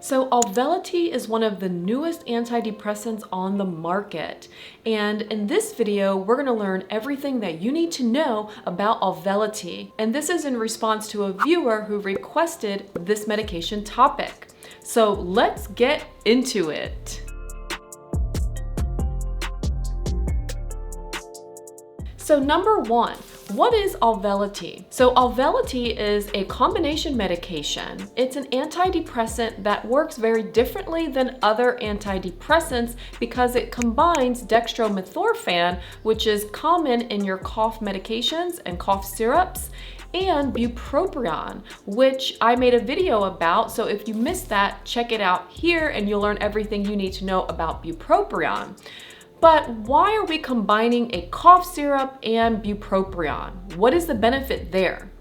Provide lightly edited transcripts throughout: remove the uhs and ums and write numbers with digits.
So Auvelity is one of the newest antidepressants on the market. And in this video, we're going to learn everything that you need to know about Auvelity. And this is in response to a viewer who requested this medication topic. So let's get into it. So number one, what is Auvelity? So Auvelity is a combination medication. It's an antidepressant that works very differently than other antidepressants because it combines dextromethorphan, which is common in your cough medications and cough syrups, and bupropion, which I made a video about. So if you missed that, check it out here and you'll learn everything you need to know about bupropion. But why are we combining a cough syrup and bupropion? What is the benefit there?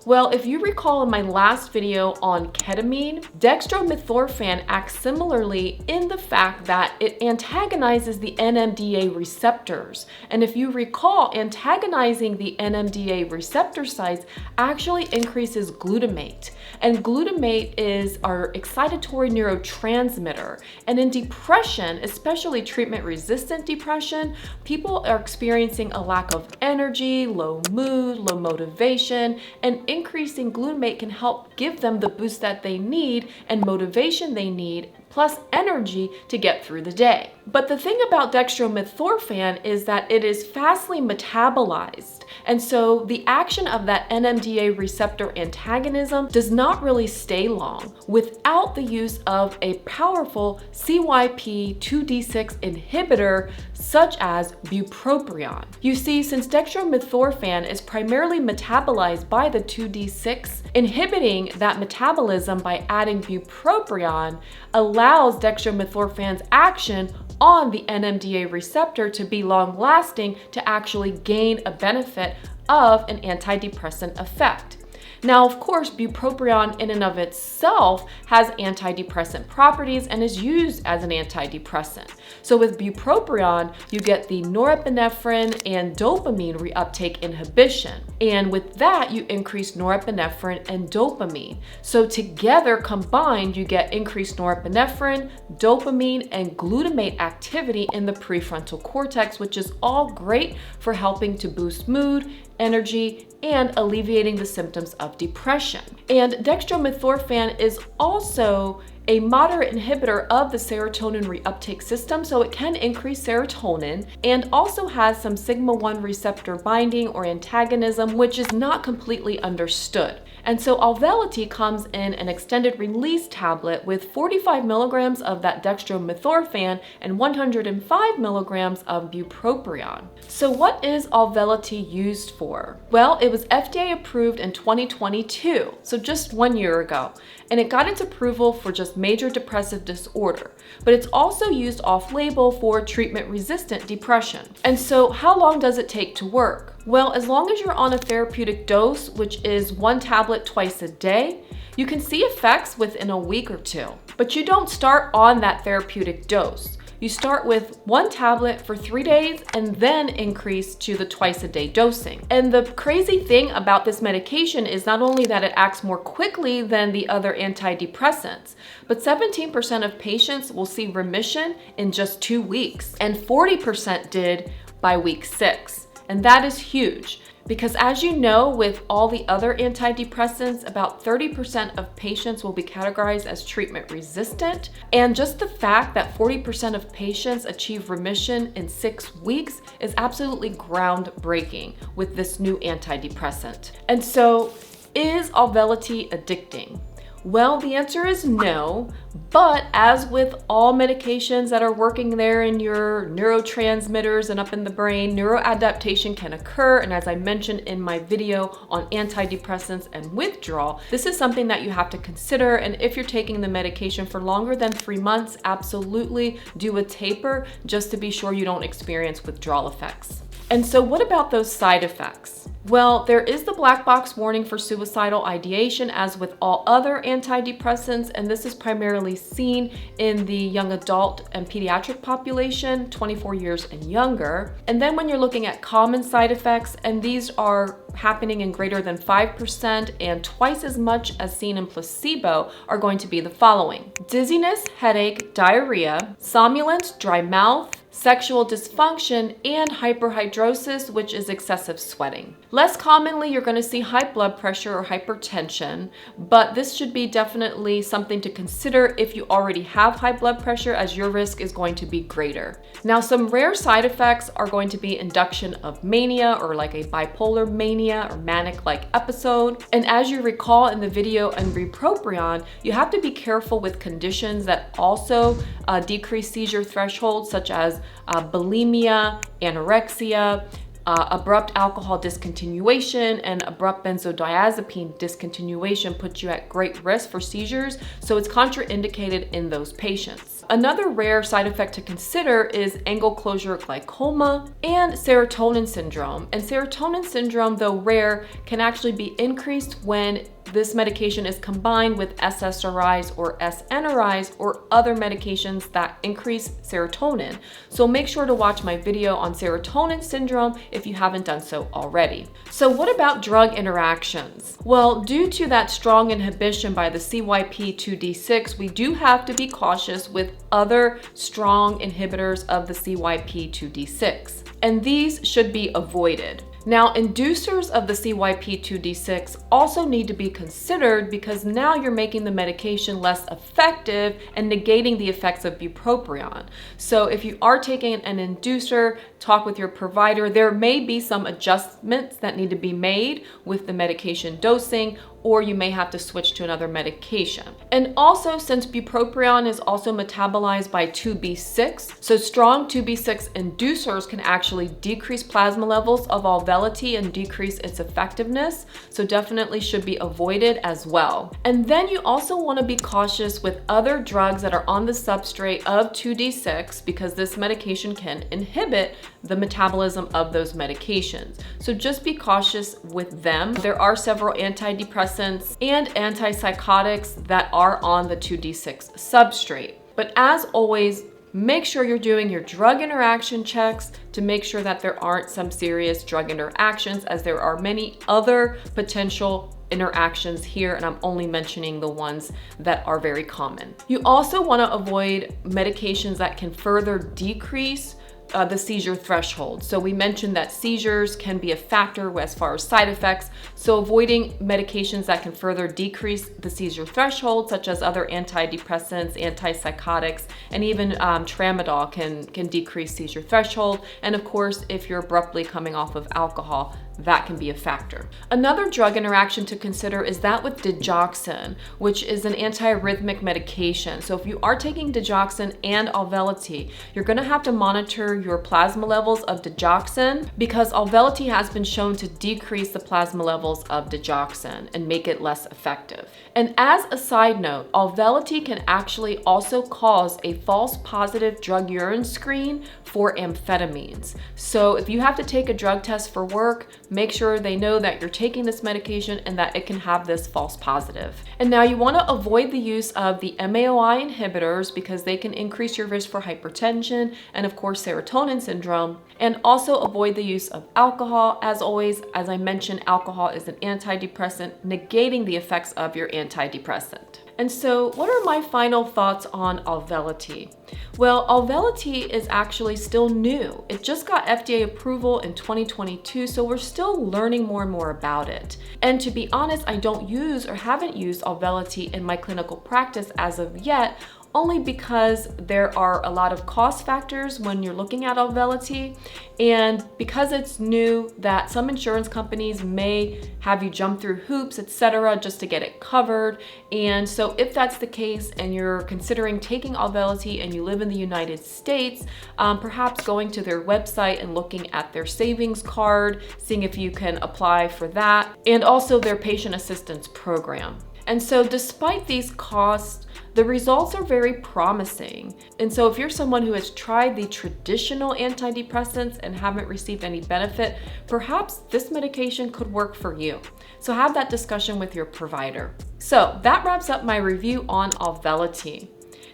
Well, if you recall in my last video on ketamine, dextromethorphan acts similarly in the fact that it antagonizes the NMDA receptors. And if you recall, antagonizing the NMDA receptor sites actually increases glutamate. And glutamate is our excitatory neurotransmitter. And in depression, especially treatment-resistant depression, people are experiencing a lack of energy, low mood, low motivation, and increasing glutamate can help give them the boost that they need and motivation they need, plus energy to get through the day. But the thing about dextromethorphan is that it is fastly metabolized. And so the action of that NMDA receptor antagonism does not really stay long without the use of a powerful CYP2D6 inhibitor such as bupropion. You see, since dextromethorphan is primarily metabolized by the 2D6, inhibiting that metabolism by adding bupropion allows dextromethorphan's action on the NMDA receptor to be long-lasting to actually gain a benefit of an antidepressant effect. Now, of course, bupropion in and of itself has antidepressant properties and is used as an antidepressant. So with bupropion, you get the norepinephrine and dopamine reuptake inhibition. And with that, you increase norepinephrine and dopamine. So together, combined, you get increased norepinephrine, dopamine, and glutamate activity in the prefrontal cortex, which is all great for helping to boost mood, energy, and alleviating the symptoms of depression. And dextromethorphan is also a moderate inhibitor of the serotonin reuptake system, so it can increase serotonin, and also has some sigma-1 receptor binding or antagonism, which is not completely understood. And so Auvelity comes in an extended release tablet with 45 milligrams of that dextromethorphan and 105 milligrams of bupropion. So what is Auvelity used for? Well, it was FDA approved in 2022, so just 1 year ago, and it got its approval for just major depressive disorder, but it's also used off-label for treatment-resistant depression. And so how long does it take to work? Well, as long as you're on a therapeutic dose, which is 1 tablet twice a day, you can see effects within a week or 2. But you don't start on that therapeutic dose. You start with 1 tablet for 3 days and then increase to the twice-a-day dosing. And the crazy thing about this medication is not only that it acts more quickly than the other antidepressants, but 17% of patients will see remission in just 2 weeks, and 40% did by week 6. And that is huge because, as you know, with all the other antidepressants, about 30% of patients will be categorized as treatment resistant. And just the fact that 40% of patients achieve remission in 6 weeks is absolutely groundbreaking with this new antidepressant. And so, is Auvelity addicting? Well, the answer is no, but as with all medications that are working there in your neurotransmitters and up in the brain, neuroadaptation can occur. And as I mentioned in my video on antidepressants and withdrawal, this is something that you have to consider. And if you're taking the medication for longer than 3 months, absolutely do a taper just to be sure you don't experience withdrawal effects. And so what about those side effects? Well, there is the black box warning for suicidal ideation as with all other antidepressants, and this is primarily seen in the young adult and pediatric population, 24 years and younger. And then when you're looking at common side effects, and these are happening in greater than 5% and twice as much as seen in placebo, are going to be the following: dizziness, headache, diarrhea, somnolence, dry mouth, sexual dysfunction, and hyperhidrosis, which is excessive sweating. Less commonly, you're going to see high blood pressure or hypertension, but this should be definitely something to consider if you already have high blood pressure, as your risk is going to be greater. Now, some rare side effects are going to be induction of mania, or like a bipolar mania or manic-like episode. And as you recall in the video on bupropion, you have to be careful with conditions that also decrease seizure thresholds, such as bulimia, anorexia, abrupt alcohol discontinuation, and abrupt benzodiazepine discontinuation puts you at great risk for seizures, so it's contraindicated in those patients. Another rare side effect to consider is angle closure glaucoma and serotonin syndrome. And serotonin syndrome, though rare, can actually be increased when this medication is combined with SSRIs or SNRIs or other medications that increase serotonin. So make sure to watch my video on serotonin syndrome if you haven't done so already. So what about drug interactions? Well, due to that strong inhibition by the CYP2D6, we do have to be cautious with other strong inhibitors of the CYP2D6, and these should be avoided. Now, inducers of the CYP2D6 also need to be considered because now you're making the medication less effective and negating the effects of bupropion. So if you are taking an inducer, talk with your provider. There may be some adjustments that need to be made with the medication dosing, or you may have to switch to another medication. And also, since bupropion is also metabolized by 2B6, so strong 2B6 inducers can actually decrease plasma levels of Auvelity and decrease its effectiveness, so definitely should be avoided as well. And then you also want to be cautious with other drugs that are on the substrate of 2D6, because this medication can inhibit the metabolism of those medications. So just be cautious with them. There are several antidepressants and antipsychotics that are on the 2D6 substrate. But as always, make sure you're doing your drug interaction checks to make sure that there aren't some serious drug interactions, as there are many other potential interactions here, and I'm only mentioning the ones that are very common. You also want to avoid medications that can further decrease the seizure threshold. So we mentioned that seizures can be a factor as far as side effects. So avoiding medications that can further decrease the seizure threshold, such as other antidepressants, antipsychotics, and even tramadol can decrease seizure threshold. And of course, if you're abruptly coming off of alcohol, that can be a factor. Another drug interaction to consider is that with digoxin, which is an antiarrhythmic medication. So if you are taking digoxin and Auvelity, you're going to have to monitor your plasma levels of digoxin, because Auvelity has been shown to decrease the plasma levels of digoxin and make it less effective. And as a side note, Auvelity can actually also cause a false positive drug urine screen for amphetamines. So if you have to take a drug test for work, make sure they know that you're taking this medication and that it can have this false positive. And now you want to avoid the use of the MAOI inhibitors, because they can increase your risk for hypertension and of course serotonin syndrome. And also avoid the use of alcohol. As always, as I mentioned, alcohol is an antidepressant, negating the effects of your antidepressant. And so what are my final thoughts on Auvelity? Well, Auvelity is actually still new. It just got FDA approval in 2022, so we're still learning more and more about it. And to be honest, I don't use or haven't used Auvelity in my clinical practice as of yet, only because there are a lot of cost factors when you're looking at Auvelity, and because it's new, that some insurance companies may have you jump through hoops, etc., just to get it covered. And so if that's the case and you're considering taking Auvelity and you live in the United States, perhaps going to their website and looking at their savings card, seeing if you can apply for that, and also their patient assistance program. And so despite these costs, the results are very promising. And so if you're someone who has tried the traditional antidepressants and haven't received any benefit, perhaps this medication could work for you. So have that discussion with your provider. So that wraps up my review on Auvelity.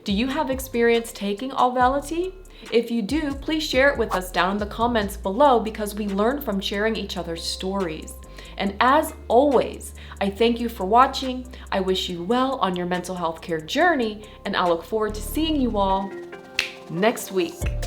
Do you have experience taking Auvelity? If you do, please share it with us down in the comments below, because we learn from sharing each other's stories. And as always, I thank you for watching. I wish you well on your mental health care journey, and I look forward to seeing you all next week.